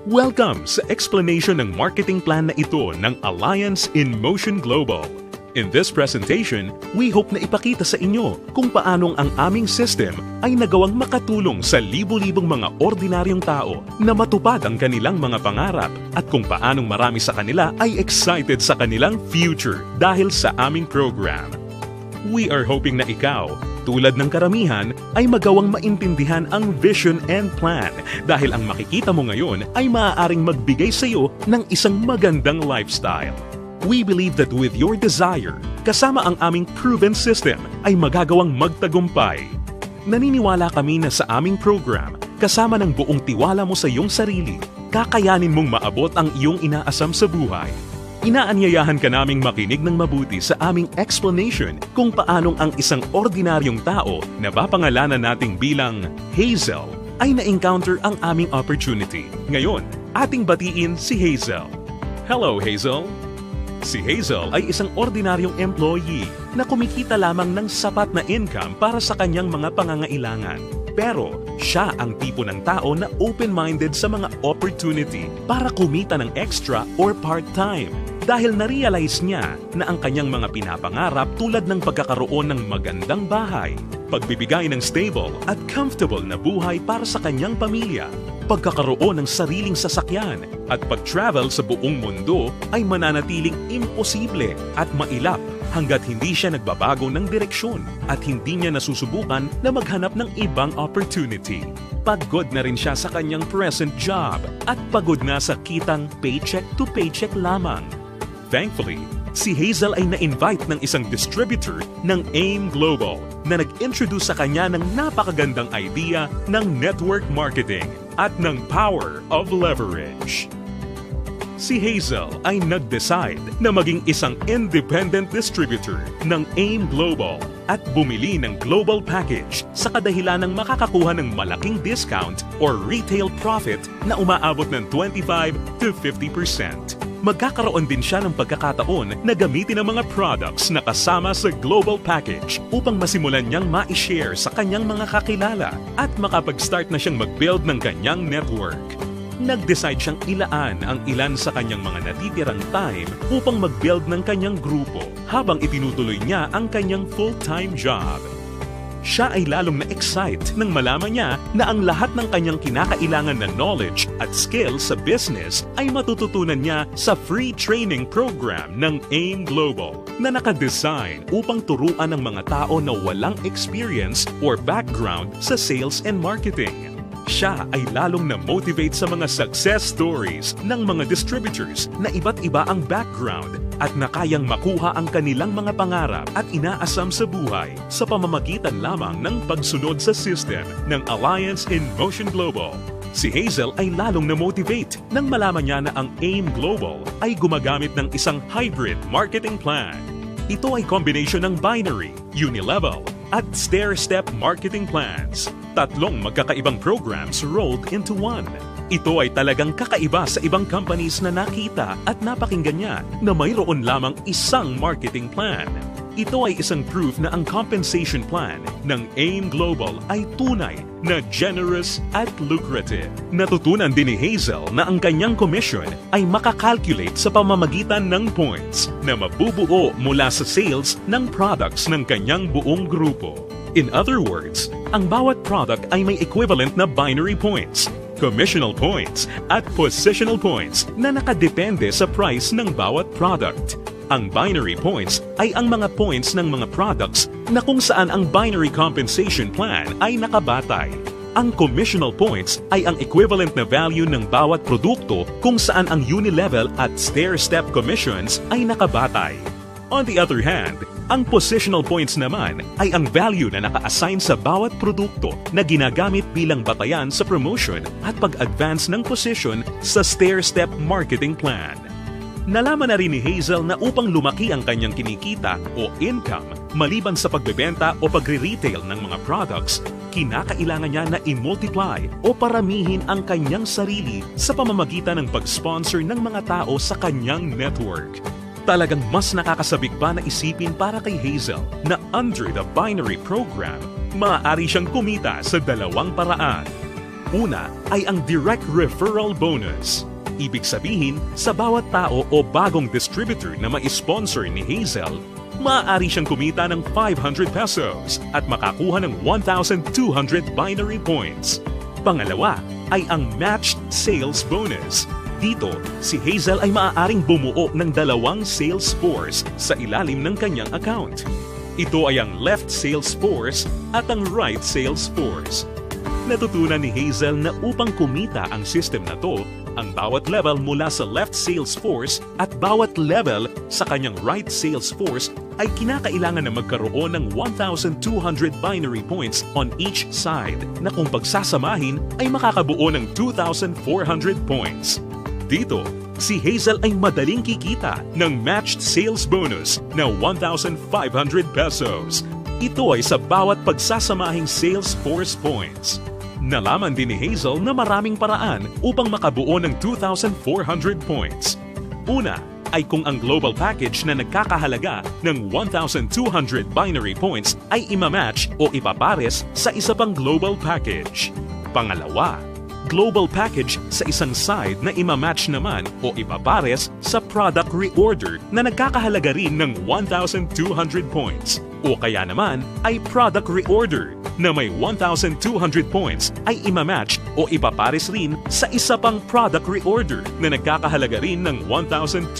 Welcome sa explanation ng marketing plan na ito ng Alliance in Motion Global. In this presentation, we hope na ipakita sa inyo kung paanong ang aming system ay nagawang makatulong sa libu-libong mga ordinaryong tao na matupad ang kanilang mga pangarap at kung paanong marami sa kanila ay excited sa kanilang future dahil sa aming program. We are hoping na ikaw, tulad ng karamihan, ay magawang maintindihan ang vision and plan dahil ang makikita mo ngayon ay maaaring magbigay sa iyo ng isang magandang lifestyle. We believe that with your desire, kasama ang aming proven system ay magagawang magtagumpay. Naniniwala kami na sa aming program, kasama ng buong tiwala mo sa iyong sarili, kakayanin mong maabot ang iyong inaasam sa buhay. Inaanyayahan ka naming makinig ng mabuti sa aming explanation kung paanong ang isang ordinaryong tao na papangalanan nating bilang Hazel ay na-encounter ang aming opportunity. Ngayon, ating batiin si Hazel. Hello, Hazel! Si Hazel ay isang ordinaryong employee na kumikita lamang ng sapat na income para sa kanyang mga pangangailangan. Pero siya ang tipo ng tao na open-minded sa mga opportunity para kumita ng extra or part-time. Dahil na-realize niya na ang kanyang mga pinapangarap tulad ng pagkakaroon ng magandang bahay, pagbibigay ng stable at comfortable na buhay para sa kanyang pamilya, pagkakaroon ng sariling sasakyan at pag-travel sa buong mundo ay mananatiling imposible at mailap hanggat hindi siya nagbabago ng direksyon at hindi niya nasusubukan na maghanap ng ibang opportunity. Pagod na rin siya sa kanyang present job at pagod na sa kitang paycheck to paycheck lamang. Thankfully, si Hazel ay na-invite ng isang distributor ng AIM Global na nag-introduce sa kanya ng napakagandang idea ng network marketing at ng power of leverage. Si Hazel ay nag-decide na maging isang independent distributor ng AIM Global at bumili ng global package sa kadahilan ng makakakuha ng malaking discount or retail profit na umaabot ng 25 to 50%. Magkakaroon din siya ng pagkakataon na gamitin ang mga products na kasama sa global package upang masimulan niyang ma-share sa kanyang mga kakilala at makapag-start na siyang mag-build ng kanyang network. Nag-decide siyang ilaan ang ilan sa kanyang mga natitirang time upang mag-build ng kanyang grupo habang itinutuloy niya ang kanyang full-time job. Siya ay lalong na-excite nang malaman niya na ang lahat ng kanyang kinakailangan na knowledge at skills sa business ay matututunan niya sa free training program ng AIM Global na nakadesign upang turuan ng mga tao na walang experience or background sa sales and marketing. Siya ay lalong na-motivate sa mga success stories ng mga distributors na iba't iba ang background at na kayang makuha ang kanilang mga pangarap at inaasam sa buhay sa pamamagitan lamang ng pagsunod sa system ng Alliance in Motion Global. Si Hazel ay lalong na-motivate nang malaman niya na ang AIM Global ay gumagamit ng isang hybrid marketing plan. Ito ay combination ng binary, unilevel, at stair-step marketing plans. Tatlong magkakaibang programs rolled into one. Ito ay talagang kakaiba sa ibang companies na nakita at napakinggan niya na mayroon lamang isang marketing plan. Ito ay isang proof na ang compensation plan ng AIM Global ay tunay na generous at lucrative. Natutunan din ni Hazel na ang kanyang commission ay makakalculate sa pamamagitan ng points na mabubuo mula sa sales ng products ng kanyang buong grupo. In other words, ang bawat product ay may equivalent na binary points, commissional points, at positional points na nakadepende sa price ng bawat product. Ang binary points ay ang mga points ng mga products na kung saan ang binary compensation plan ay nakabatay. Ang commissional points ay ang equivalent na value ng bawat produkto kung saan ang unilevel at stair-step commissions ay nakabatay. On the other hand, ang positional points naman ay ang value na naka-assign sa bawat produkto na ginagamit bilang batayan sa promotion at pag-advance ng position sa stair-step marketing plan. Nalaman na rin ni Hazel na upang lumaki ang kanyang kinikita o income maliban sa pagbebenta o pagre-retail ng mga products, kinakailangan niya na i-multiply o paramihin ang kanyang sarili sa pamamagitan ng pag-sponsor ng mga tao sa kanyang network. Talagang mas nakakasabik pa na isipin para kay Hazel na under the binary program, maaari siyang kumita sa dalawang paraan. Una ay ang direct referral bonus. Ibig sabihin, sa bawat tao o bagong distributor na ma-sponsor ni Hazel, maaari siyang kumita ng 500 pesos at makakuha ng 1,200 binary points. Pangalawa ay ang matched sales bonus. Dito, si Hazel ay maaaring bumuo ng 2 sales force sa ilalim ng kanyang account. Ito ay ang left sales force at ang right sales force. Natutunan ni Hazel na upang kumita ang system na to, ang bawat level mula sa left sales force at bawat level sa kanyang right sales force ay kinakailangan na magkaroon ng 1,200 binary points on each side na kung pagsasamahin ay makakabuo ng 2,400 points. Dito, si Hazel ay madaling kikita ng matched sales bonus na 1,500 pesos. Ito ay sa bawat pagsasamahing sales force points. Nalaman din ni Hazel na maraming paraan upang makabuo ng 2,400 points. Una ay kung ang global package na nagkakahalaga ng 1,200 binary points ay imamatch o ipapares sa isa pang global package. Pangalawa, global package sa isang side na imamatch naman o ipapares sa product reorder na nagkakahalaga rin ng 1,200 points. O kaya naman ay product reorder na may 1,200 points ay imamatch o ipapares rin sa isa pang product reorder na nagkakahalaga rin ng 1,200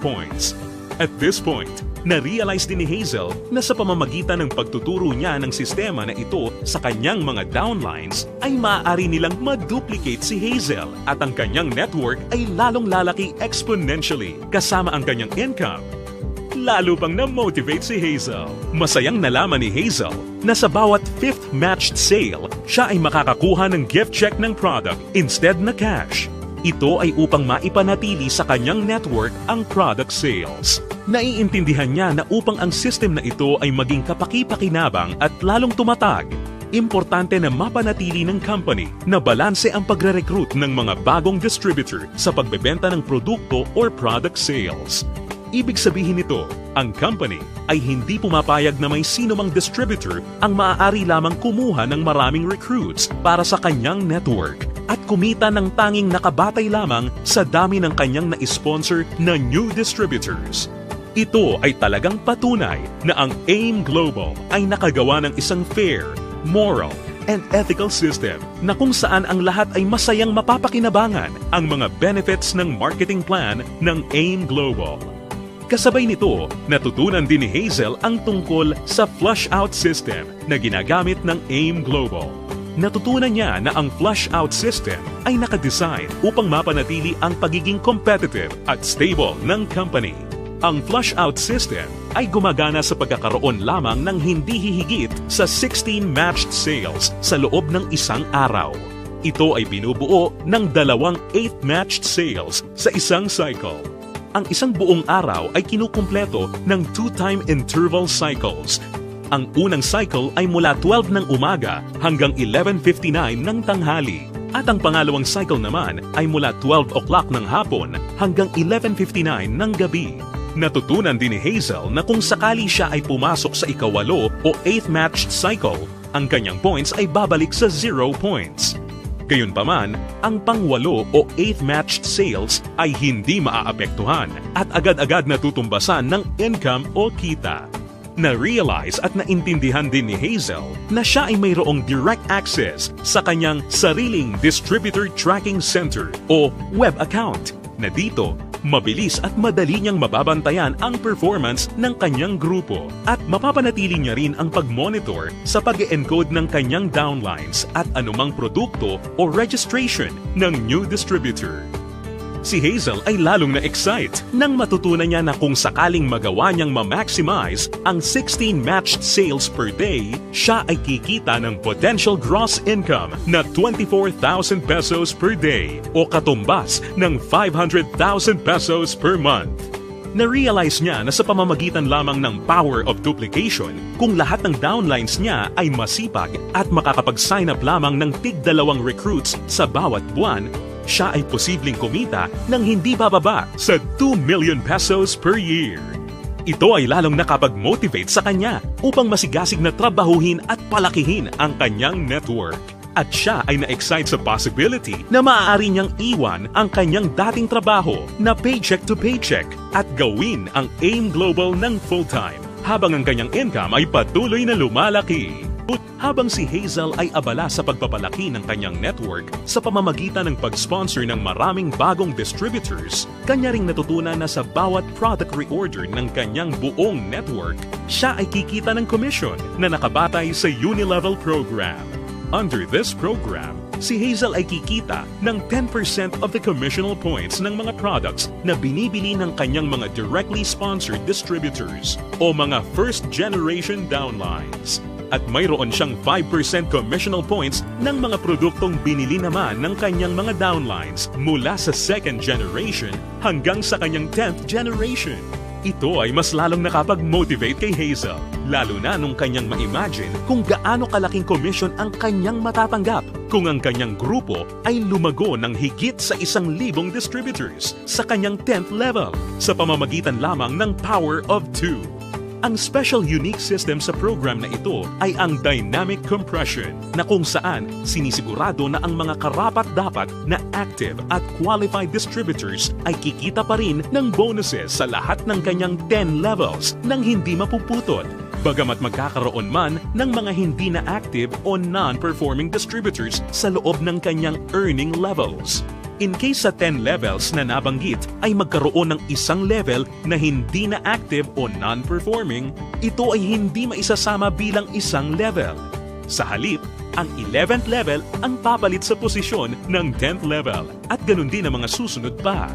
points. At this point, na-realize din ni Hazel na sa pamamagitan ng pagtuturo niya ng sistema na ito sa kanyang mga downlines ay maaari nilang ma-duplicate si Hazel at ang kanyang network ay lalong lalaki exponentially kasama ang kanyang income. Lalo pang na-motivate si Hazel. Masayang nalaman ni Hazel na sa bawat 5th matched sale, siya ay makakakuha ng gift check ng product instead na cash. Ito ay upang maipanatili sa kanyang network ang product sales. Naiintindihan niya na upang ang system na ito ay maging kapaki-pakinabang at lalong tumatag, importante na mapanatili ng company na balanse ang pagre-recruit ng mga bagong distributor sa pagbebenta ng produkto or product sales. Ibig sabihin nito, ang company ay hindi pumapayag na may sino mang distributor ang maaari lamang kumuha ng maraming recruits para sa kanyang network at kumita ng tanging nakabatay lamang sa dami ng kanyang na-sponsor na new distributors. Ito ay talagang patunay na ang AIM Global ay nakagawa ng isang fair, moral, and ethical system na kung saan ang lahat ay masayang mapapakinabangan ang mga benefits ng marketing plan ng AIM Global. Kasabay nito, natutunan din ni Hazel ang tungkol sa flush-out system na ginagamit ng AIM Global. Natutunan niya na ang flush-out system ay nakadesign upang mapanatili ang pagiging competitive at stable ng company. Ang flush-out system ay gumagana sa pagkakaroon lamang ng hindi hihigit sa 16 matched sales sa loob ng isang araw. Ito ay binubuo ng 2 8th matched sales sa isang cycle. Ang isang buong araw ay kinukumpleto ng 2-time interval cycles. Ang unang cycle ay mula 12 ng umaga hanggang 11:59 ng tanghali. At ang pangalawang cycle naman ay mula 12 o'clock ng hapon hanggang 11:59 ng gabi. Natutunan din ni Hazel na kung sakali siya ay pumasok sa ikawalo o 8th matched cycle, ang kanyang points ay babalik sa 0 points. Gayunpaman, ang pangwalo o 8th matched sales ay hindi maaapektuhan at agad-agad natutumbasan ng income o kita. Na-realize at naintindihan din ni Hazel na siya ay mayroong direct access sa kanyang sariling Distributor Tracking Center o web account na dito mabilis at madali niyang mababantayan ang performance ng kanyang grupo at mapapanatili niya rin ang pag-monitor sa pag-encode ng kanyang downlines at anumang produkto o registration ng new distributor. Si Hazel ay lalong na-excite nang matutunan niya na kung sakaling magawa niyang ma-maximize ang 16 matched sales per day, siya ay kikita ng potential gross income na 24,000 pesos per day o katumbas ng 500,000 pesos per month. Na-realize niya na sa pamamagitan lamang ng power of duplication, kung lahat ng downlines niya ay masipag at makakapag-sign up lamang ng tig-2 recruits sa bawat buwan, siya ay posibleng kumita ng hindi bababa sa 2 million pesos per year. Ito ay lalong nakapag-motivate sa kanya upang masigasig na trabahuhin at palakihin ang kanyang network. At siya ay na-excite sa possibility na maaari niyang iwan ang kanyang dating trabaho na paycheck to paycheck at gawin ang AIM Global ng full-time habang ang kanyang income ay patuloy na lumalaki. Habang si Hazel ay abala sa pagpapalaki ng kanyang network sa pamamagitan ng pag-sponsor ng maraming bagong distributors, kanya ring natutunan na sa bawat product reorder ng kanyang buong network, siya ay kikita ng commission na nakabatay sa Unilevel program. Under this program, si Hazel ay kikita ng 10% of the commissional points ng mga products na binibili ng kanyang mga directly sponsored distributors o mga first-generation downlines. At mayroon siyang 5% commissional points ng mga produktong binili naman ng kanyang mga downlines mula sa second generation hanggang sa kanyang 10th generation. Ito ay mas lalong nakapag-motivate kay Hazel, lalo na nung kanyang ma-imagine kung gaano kalaking commission ang kanyang matatanggap kung ang kanyang grupo ay lumago ng higit sa 1,000 distributors sa kanyang 10th level sa pamamagitan lamang ng Power of 2. Ang special unique system sa program na ito ay ang dynamic compression na kung saan sinisigurado na ang mga karapat-dapat na active at qualified distributors ay kikita pa rin ng bonuses sa lahat ng kanyang 10 levels nang hindi mapuputol. Bagamat magkakaroon man ng mga hindi na active o non-performing distributors sa loob ng kanyang earning levels. In case sa 10 levels na nabanggit ay magkaroon ng isang level na hindi na active o non-performing, ito ay hindi maisasama bilang isang level. Sa halip, ang 11th level ang papalit sa posisyon ng 10th level at ganun din ang mga susunod pa.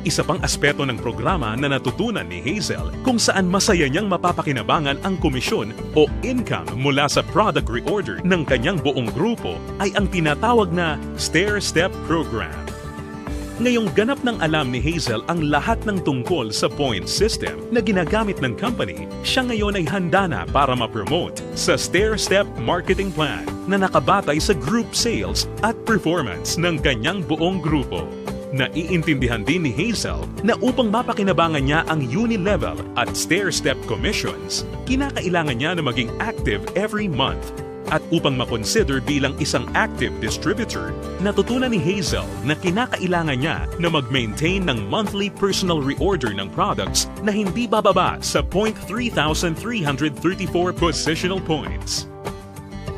Isa pang aspeto ng programa na natutunan ni Hazel kung saan masaya niyang mapapakinabangan ang komisyon o income mula sa product reorder ng kanyang buong grupo ay ang tinatawag na stair-step program. Ngayong ganap ng alam ni Hazel ang lahat ng tungkol sa point system na ginagamit ng company, siya ngayon ay handa na para ma-promote sa stair-step marketing plan na nakabatay sa group sales at performance ng kanyang buong grupo. Naiintindihan din ni Hazel na upang mapakinabangan niya ang Unilevel at stair-step commissions, kinakailangan niya na maging active every month. At upang makonsider bilang isang active distributor, natutunan ni Hazel na kinakailangan niya na mag-maintain ng monthly personal reorder ng products na hindi bababa sa 3,334 positional points.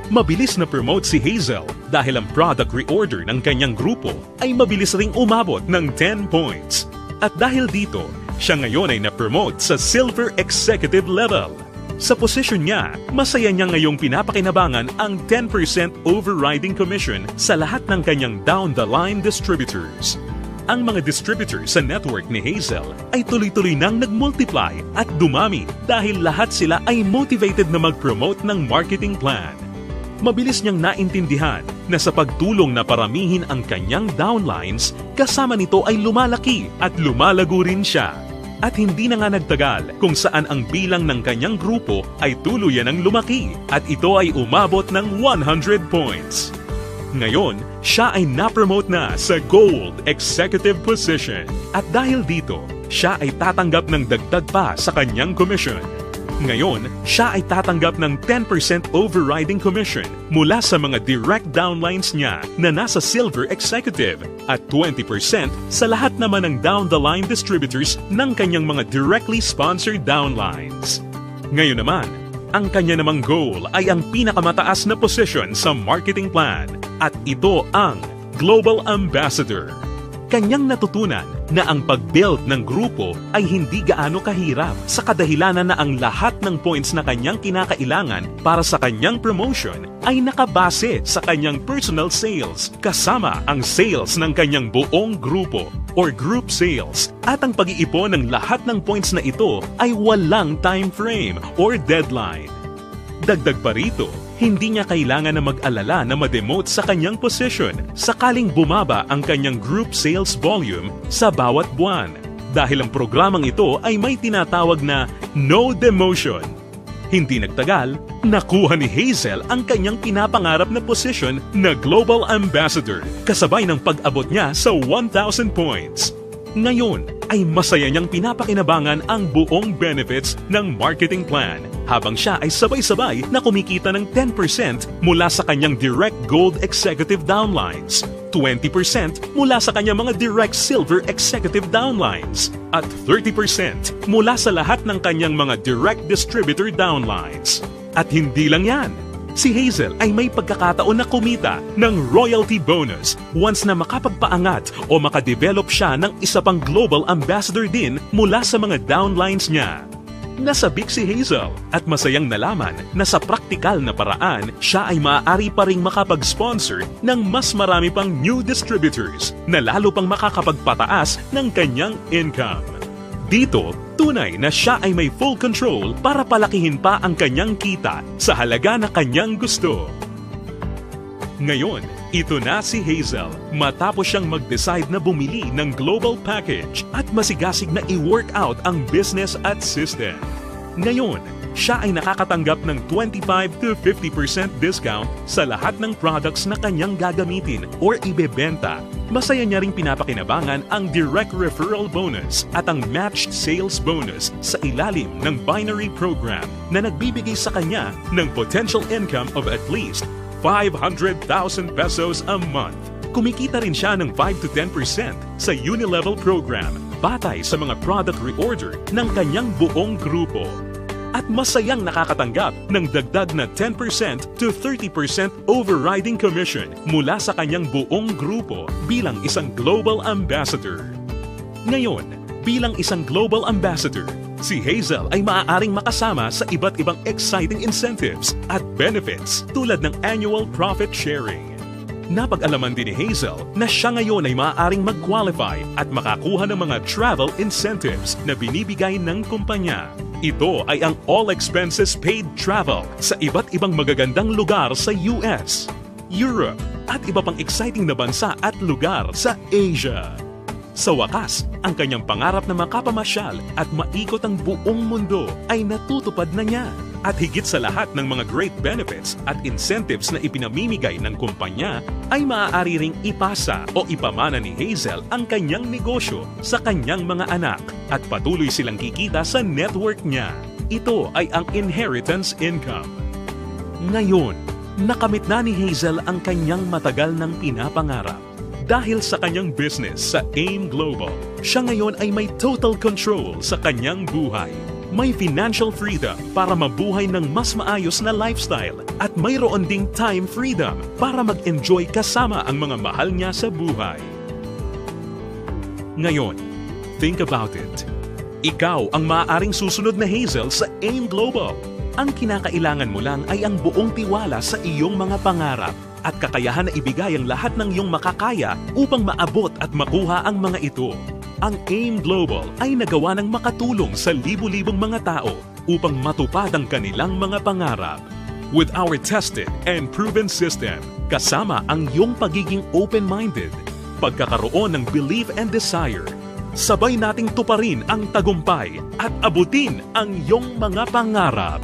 Mabilis na promote si Hazel dahil ang product reorder ng kanyang grupo ay mabilis ring umabot ng 10 points. At dahil dito, siya ngayon ay na-promote sa Silver Executive level. Sa posisyon niya, masaya niya ngayong pinapakinabangan ang 10% overriding commission sa lahat ng kanyang down-the-line distributors. Ang mga distributors sa network ni Hazel ay tuloy-tuloy nang nag-multiply at dumami dahil lahat sila ay motivated na mag-promote ng marketing plan. Mabilis niyang naintindihan na sa pagtulong na paramihin ang kanyang downlines, kasama nito ay lumalaki at lumalago rin siya. At hindi na nga nagtagal kung saan ang bilang ng kanyang grupo ay tuluyan ang lumaki at ito ay umabot ng 100 points. Ngayon, siya ay na-promote na sa Gold Executive position at dahil dito, siya ay tatanggap ng dagdag pa sa kanyang commission. Ngayon, siya ay tatanggap ng 10% overriding commission mula sa mga direct downlines niya na nasa Silver Executive at 20% sa lahat naman ng down-the-line distributors ng kanyang mga directly sponsored downlines. Ngayon naman, ang kanya namang goal ay ang pinakamataas na position sa marketing plan at ito ang Global Ambassador. Kanyang natutunan na ang pag-build ng grupo ay hindi gaano kahirap sa kadahilanan na ang lahat ng points na kanyang kinakailangan para sa kanyang promotion ay nakabase sa kanyang personal sales kasama ang sales ng kanyang buong grupo or group sales at ang pag-iipon ng lahat ng points na ito ay walang time frame or deadline. Dagdag pa rito, hindi niya kailangan na mag-alala na ma-demote sa kanyang position sakaling bumaba ang kanyang group sales volume sa bawat buwan dahil ang programang ito ay may tinatawag na no demotion. Hindi nagtagal, nakuha ni Hazel ang kanyang pinapangarap na position na Global Ambassador kasabay ng pag-abot niya sa 1,000 points. Ngayon ay masaya niyang pinapakinabangan ang buong benefits ng marketing plan habang siya ay sabay-sabay na kumikita ng 10% mula sa kanyang direct gold executive downlines, 20% mula sa kanyang mga direct silver executive downlines, at 30% mula sa lahat ng kanyang mga direct distributor downlines. At hindi lang yan, si Hazel ay may pagkakataon na kumita ng royalty bonus once na makapagpaangat o makadevelop siya ng isa pang global ambassador din mula sa mga downlines niya. Nasabik si Hazel at masayang nalaman na sa praktikal na paraan siya ay maaari pa ring makapag-sponsor ng mas marami pang new distributors na lalo pang makakapagpataas ng kanyang income. Dito, tunay na siya ay may full control para palakihin pa ang kanyang kita sa halaga na kanyang gusto. Ngayon, ito na si Hazel matapos siyang mag-decide na bumili ng global package at masigasig na i-work out ang business at system. Ngayon, siya ay nakakatanggap ng 25 to 50% discount sa lahat ng products na kanyang gagamitin or ibebenta. Masaya niya ring pinapakinabangan ang direct referral bonus at ang matched sales bonus sa ilalim ng binary program na nagbibigay sa kanya ng potential income of at least 500,000 pesos a month. Kumikita rin siya ng 5 to 10% sa Unilevel program batay sa mga product reorder ng kanyang buong grupo. At masayang nakakatanggap ng dagdag na 10% to 30% overriding commission mula sa kanyang buong grupo bilang isang global ambassador. Ngayon, bilang isang global ambassador, si Hazel ay maaaring makasama sa iba't ibang exciting incentives at benefits tulad ng annual profit sharing. Napag-alaman din ni Hazel na siya ngayon ay maaaring mag-qualify at makakuha ng mga travel incentives na binibigay ng kumpanya. Ito ay ang all expenses paid travel sa iba't ibang magagandang lugar sa US, Europe, at iba pang exciting na bansa at lugar sa Asia. Sa wakas, ang kanyang pangarap na makapamasyal at maikot ang buong mundo ay natutupad na niya. At higit sa lahat ng mga great benefits at incentives na ipinamimigay ng kumpanya, ay maaari ring ipasa o ipamana ni Hazel ang kanyang negosyo sa kanyang mga anak at patuloy silang kikita sa network niya. Ito ay ang inheritance income. Ngayon, nakamit na ni Hazel ang kanyang matagal ng pinapangarap. Dahil sa kanyang business sa AIM Global, siya ngayon ay may total control sa kanyang buhay. May financial freedom para mabuhay ng mas maayos na lifestyle at mayroon ding time freedom para mag-enjoy kasama ang mga mahal niya sa buhay. Ngayon, think about it. Ikaw ang maaaring susunod na Hazel sa AIM Global. Ang kinakailangan mo lang ay ang buong tiwala sa iyong mga pangarap at kakayahan na ibigay ang lahat ng iyong makakaya upang maabot at makuha ang mga ito. Ang AIM Global ay nagawa ng makatulong sa libu-libong mga tao upang matupad ang kanilang mga pangarap. With our tested and proven system, kasama ang iyong pagiging open-minded, pagkakaroon ng belief and desire, sabay nating tuparin ang tagumpay at abutin ang iyong mga pangarap.